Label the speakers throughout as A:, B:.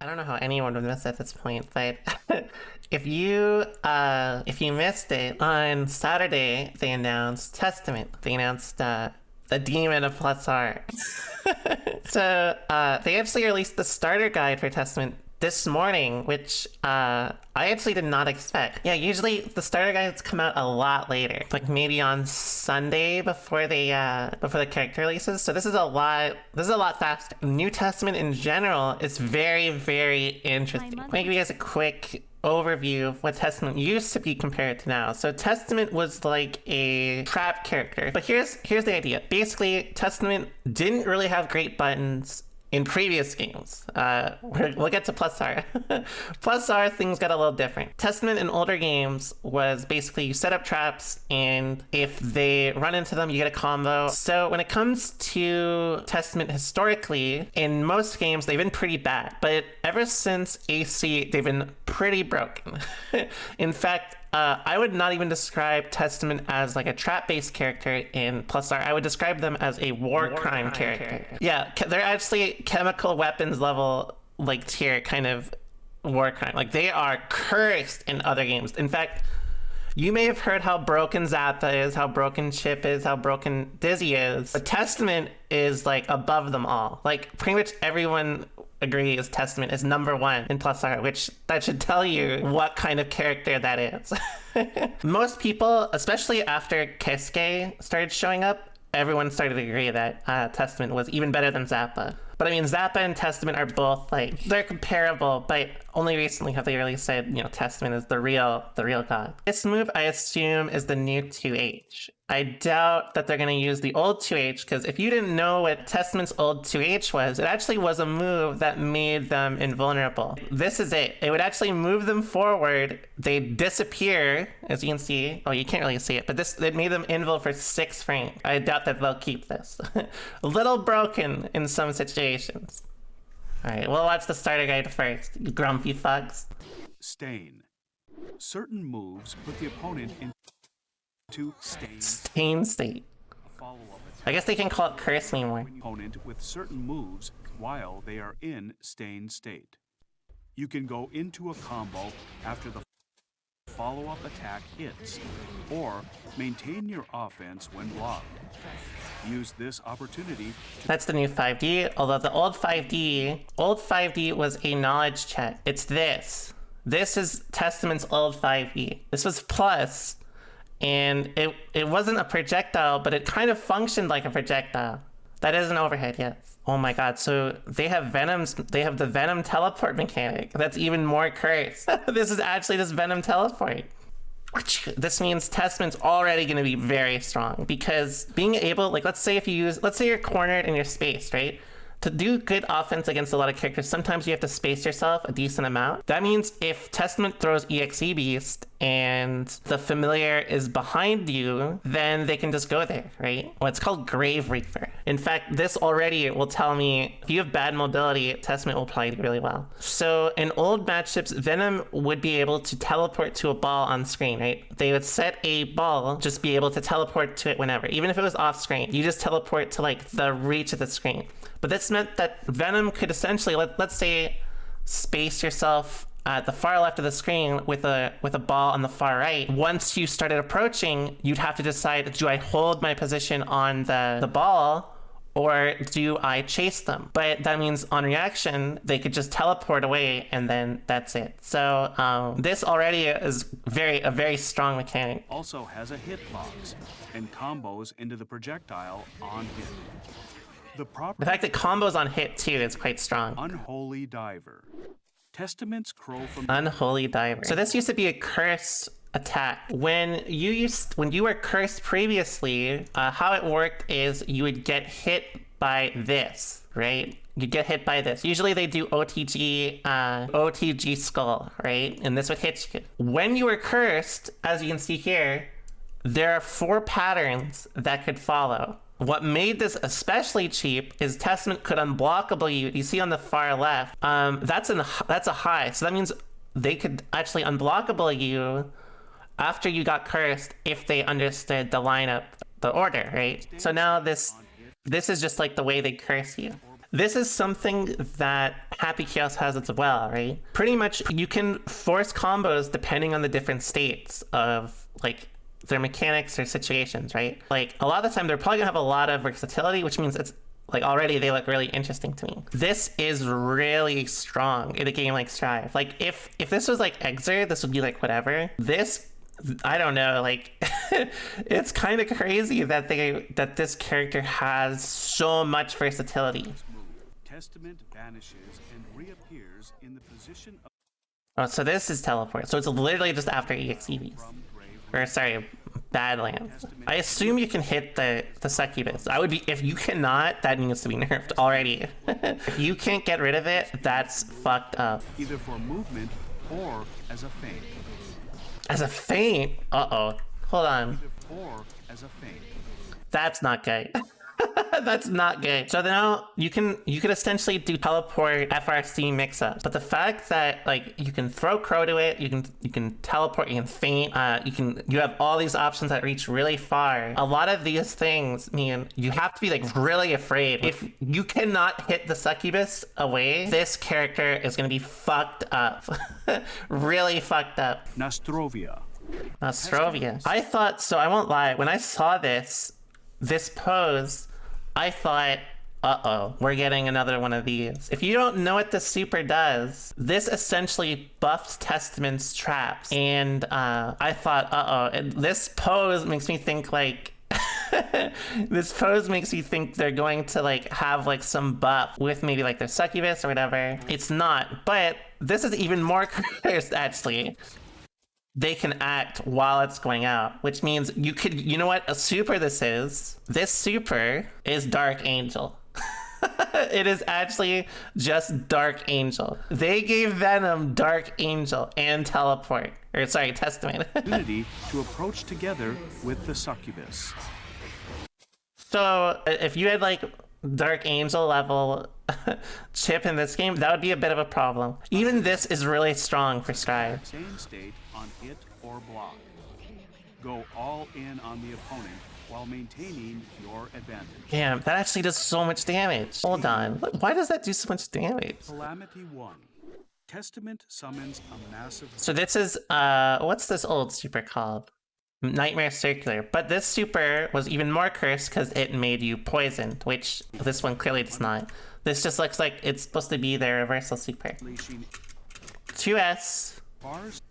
A: I don't know how anyone would miss at this point, but if you missed it, on Saturday they announced Testament. They announced the Demon of Plus R. So they actually released the starter guide for Testament this morning, which I actually did not expect. Yeah, usually the starter guides come out a lot later, like maybe on Sunday before the character releases. So this is a lot faster. New Testament in general is very, very interesting. Let me give you guys a quick overview of what Testament used to be compared to now. So Testament was like a trap character, but here's the idea. Basically, Testament didn't really have great buttons in previous games. We'll get to Plus R. Plus R, things got a little different. Testament in older games was basically you set up traps, and if they run into them, you get a combo. So when it comes to Testament historically, in most games, they've been pretty bad. But ever since AC, they've been pretty broken. In fact, I would not even describe Testament as like a trap-based character in Plus R. I would describe them as a war crime character. Yeah, they're actually chemical weapons level, like tier kind of war crime. Like they are cursed in other games. In fact, you may have heard how broken Zappa is, how broken Chip is, how broken Dizzy is. But Testament is like above them all. Like pretty much everyone agrees Testament is #1 in Plus R, which that should tell you what kind of character that is. Most people, especially after Keisuke started showing up, everyone started to agree that Testament was even better than Zappa. But I mean, Zappa and Testament are both like, they're comparable, but only recently have they really said, you know, Testament is the real god. This move, I assume, is the new 2H. I doubt that they're going to use the old 2H, because if you didn't know what Testament's old 2H was, it actually was a move that made them invulnerable. This is it. It would actually move them forward. They disappear, as you can see. Oh, you can't really see it, but it made them invul for 6 frames. I doubt that they'll keep this. A little broken in some situations. Alright, we'll watch the starter guide first, you grumpy fucks.
B: Stain. Certain moves put the opponent into
A: Stain state. I guess they can call it curse anymore.
B: Opponent with certain moves while they are in stain state. You can go into a combo after the follow-up attack hits, or maintain your offense when blocked. Use this opportunity to...
A: That's the new 5D, although the old 5D was a knowledge check. It's this. This is Testament's old 5D. This was Plus, and it wasn't a projectile, but it kind of functioned like a projectile. That is an overhead, yes. Oh my god, so they have the Venom teleport mechanic. That's even more cursed. This is actually this Venom teleport. This means Testament's already going to be very strong, because being able, like, let's say you're cornered in your space, right? To do good offense against a lot of characters, sometimes you have to space yourself a decent amount. That means if Testament throws EXE Beast and the familiar is behind you, then they can just go there, right? Well, it's called Grave Reaper. In fact, this already will tell me if you have bad mobility, Testament will probably do really well. So in old matchups, Venom would be able to teleport to a ball on screen, right? They would set a ball, just be able to teleport to it whenever. Even if it was off screen, you just teleport to like the reach of the screen. But this meant that Venom could essentially, let's say, space yourself at the far left of the screen with a ball on the far right. Once you started approaching, you'd have to decide, do I hold my position on the ball, or do I chase them? But that means on reaction, they could just teleport away, and then that's it. So this already is a very strong mechanic.
B: Also has a hitbox and combos into the projectile on hit.
A: The fact that combos on hit too is quite strong.
B: Unholy Diver. Testament's Crow from
A: Unholy Diver. So this used to be a curse attack. When you were cursed previously, how it worked is you would get hit by this, right? You get hit by this. Usually they do OTG skull, right? And this would hit you. When you were cursed, as you can see here, there are 4 patterns that could follow. What made this especially cheap is Testament could unblockable you. You see on the far left, that's a high. So that means they could actually unblockable you after you got cursed if they understood the lineup, the order, right? So now this is just like the way they curse you. This is something that Happy Chaos has as well, right? Pretty much you can force combos depending on the different states of like their mechanics or situations, right? Like a lot of the time they're probably gonna have a lot of versatility, which means it's like already they look really interesting to me. This is really strong in a game like Strive. Like if this was like Exer, this would be like whatever. This, I don't know, like it's kind of crazy that this character has so much versatility.
B: Testament vanishes and reappears in the position of
A: Oh, so this is teleport. So it's literally just after EXEVs. Or sorry, Badlands. I assume you can hit the succubus. I would be, if you cannot, that needs to be nerfed already. If you can't get rid of it, that's fucked up.
B: either for movement or as a feint.
A: As a feint? Uh-oh. Hold on.
B: Or as a feint.
A: That's not good. That's not good. So now you could essentially do teleport FRC mix-ups, but the fact that like you can throw Crow to it, you can teleport, you can feint, you have all these options that reach really far. A lot of these things mean you have to be like really afraid. If you cannot hit the succubus away, this character is gonna be fucked up. Really fucked up.
B: Nostrovia.
A: Nostrovia. I thought, so I won't lie, when I saw this pose, I thought, uh-oh, we're getting another one of these. If you don't know what the super does, this essentially buffs Testament's traps. And I thought, uh-oh, this pose makes me think like, this pose makes me think they're going to like have like some buff with maybe like their succubus or whatever. It's not, but this is even more cursed actually. They can act while it's going out, which means you know what a super this is? This super is Dark Angel. It is actually just Dark Angel. They gave Venom Dark Angel and teleport, or sorry, Testament.
B: Unity to approach together with the succubus.
A: So if you had like Dark Angel level chip in this game, that would be a bit of a problem. Even this is really strong for Strive.
B: Same state on hit or block. Go all in on the opponent while maintaining your advantage.
A: Damn, that actually does so much damage. Hold on. Why does that do so much damage?
B: Calamity 1. Testament summons a massive...
A: So this is, what's this old super called? Nightmare Circular. But this super was even more cursed because it made you poisoned, which this one clearly does not. This just looks like it's supposed to be their reversal super. 2S,
B: Bars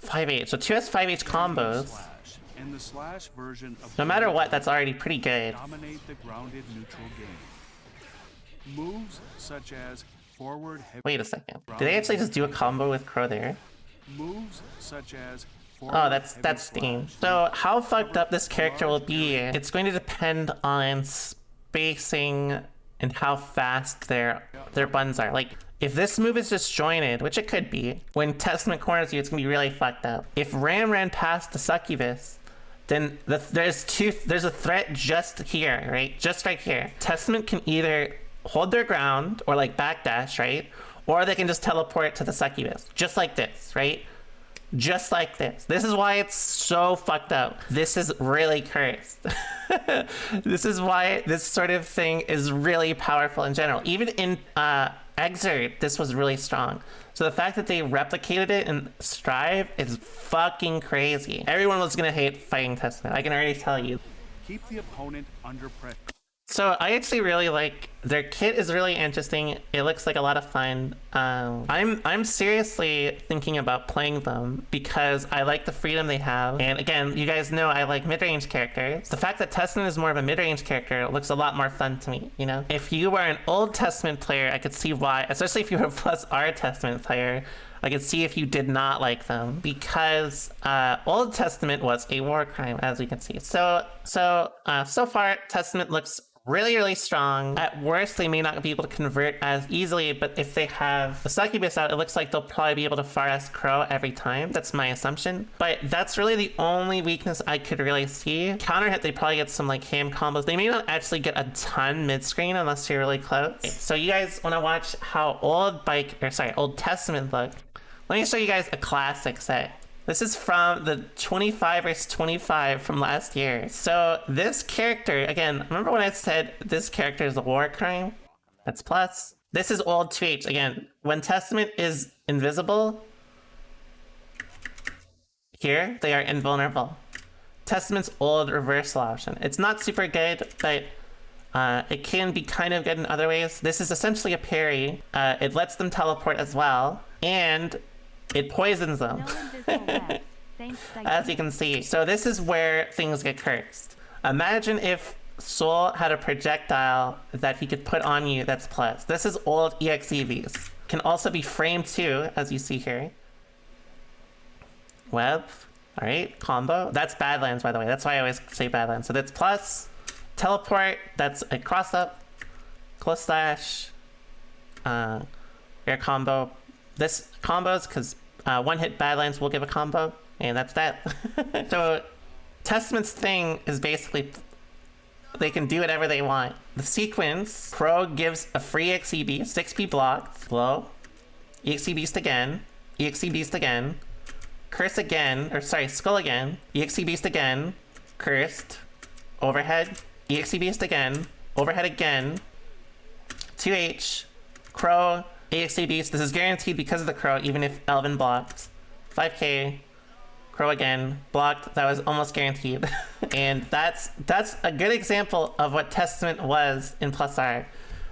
A: 5H. So 2S, 5H combos.
B: slash and the slash version of
A: No matter what, that's already pretty good.
B: dominate the grounded neutral game. Moves such as forward heavy
A: Wait a second. Did they actually just do a combo with Crow there?
B: moves such as
A: Oh, that's Steam. So how fucked up this character will be, it's going to depend on spacing and how fast their buttons are. Like, if this move is disjointed, which it could be, when Testament corners you, it's gonna be really fucked up. If Ram ran past the succubus, then there's a threat just here, right? Just right here. Testament can either hold their ground or like backdash, right? Or they can just teleport to the succubus, just like this, right? Just like this. This is why it's so fucked up. This is really cursed. This is why this sort of thing is really powerful in general. Even in Exert, this was really strong. So the fact that they replicated it in Strive is fucking crazy. Everyone was gonna hate fighting Testament. I can already tell you.
B: keep the opponent under pressure.
A: So I actually really like their kit. Is really interesting. It looks like a lot of fun. I'm seriously thinking about playing them because I like the freedom they have. And again, you guys know I like mid-range characters. The fact that Testament is more of a mid-range character looks a lot more fun to me. You know, if you were an old Testament player, I could see why. Especially if you were a plus R Testament player, I could see if you did not like them, because Old Testament was a war crime, as we can see. So far, Testament looks really strong. At worst, they may not be able to convert as easily, but if they have the succubus out, it looks like they'll probably be able to far S Crow every time. That's my assumption. But that's really the only weakness I could really see. Counter hit, they probably get some like ham combos. They may not actually get a ton mid-screen unless you're really close. So you guys want to watch how Old Testament look? Let me show you guys a classic set. This is from the 25 vs 25 from last year. So this character, again, remember when I said this character is a war crime? That's plus. This is old 2H. Again, when Testament is invisible, here, they are invulnerable. Testament's old reversal option. It's not super good, but it can be kind of good in other ways. This is essentially a parry. It lets them teleport as well, and it poisons them. As you can see. So this is where things get cursed. Imagine if Soul had a projectile that he could put on you that's plus. This is old EXEVs. Can also be frame 2, as you see here. Web. Alright, combo. That's Badlands, by the way. That's why I always say Badlands. So that's plus. Teleport, that's a cross up. Close slash. Air combo. This combos, because one hit Badlands will give a combo. And that's that. So Testament's thing is basically they can do whatever they want. The sequence, Crow gives a free EXE Beast, 6p blocked, blow, EXE Beast again, EXE Beast again, curse again, or sorry, skull again, EXE Beast again, cursed, overhead, EXE Beast again, overhead again, 2H, Crow, EXE Beast. This is guaranteed because of the Crow, even if Elven blocked. 5k, Crow again, blocked. That was almost guaranteed. And that's a good example of what Testament was in Plus R.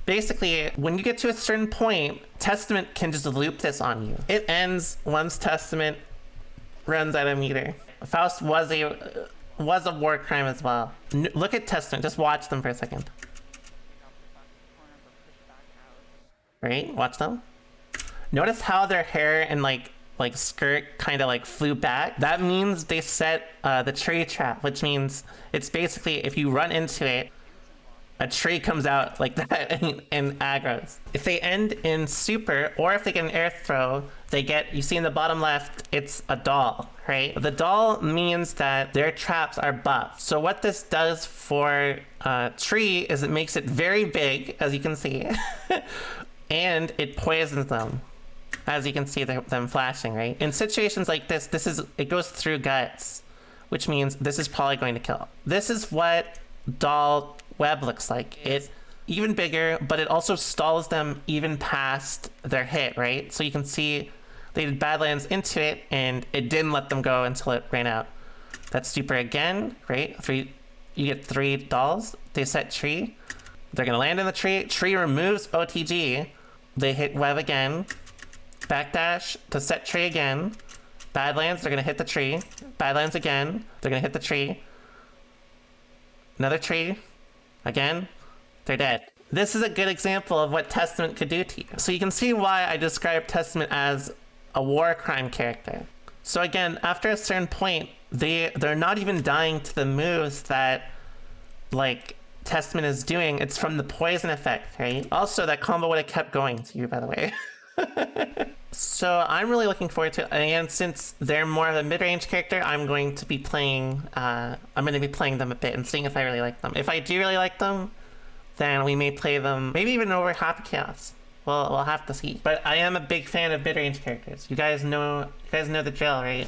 A: Basically, when you get to a certain point, Testament can just loop this on you. It ends once Testament runs out of meter. Faust was a war crime as well. Look at Testament, just watch them for a second. Right, watch them. Notice how their hair and like skirt kind of like flew back. That means they set the tree trap, which means it's basically if you run into it, a tree comes out like that and aggros. If they end in super, or if they get an air throw, they get, you see in the bottom left, it's a doll, right? The doll means that their traps are buffed. So what this does for tree is it makes it very big, as you can see, and it poisons them. As you can see them flashing, right? In situations like this, it goes through guts, which means this is probably going to kill. This is what doll web looks like. It's even bigger, but it also stalls them even past their hit, right? So you can see they did Badlands into it, and it didn't let them go until it ran out. That's super again, right? You get 3 dolls. They set tree. They're gonna land in the tree. Tree removes OTG. They hit web again. Backdash to set tree again. Badlands, they're gonna hit the tree. Badlands again, they're gonna hit the tree. Another tree. Again, they're dead. This is a good example of what Testament could do to you. So you can see why I describe Testament as a war crime character. So again, after a certain point, they're not even dying to the moves that like Testament is doing. It's from the poison effect, right? Also, that combo would have kept going to you, by the way. So I'm really looking forward to it, and since they're more of a mid-range character, I'm going to be playing them a bit and seeing if I really like them. If I do really like them, then we may play them maybe even over Happy Chaos. We'll have to see. But I am a big fan of mid-range characters. You guys know the drill, right?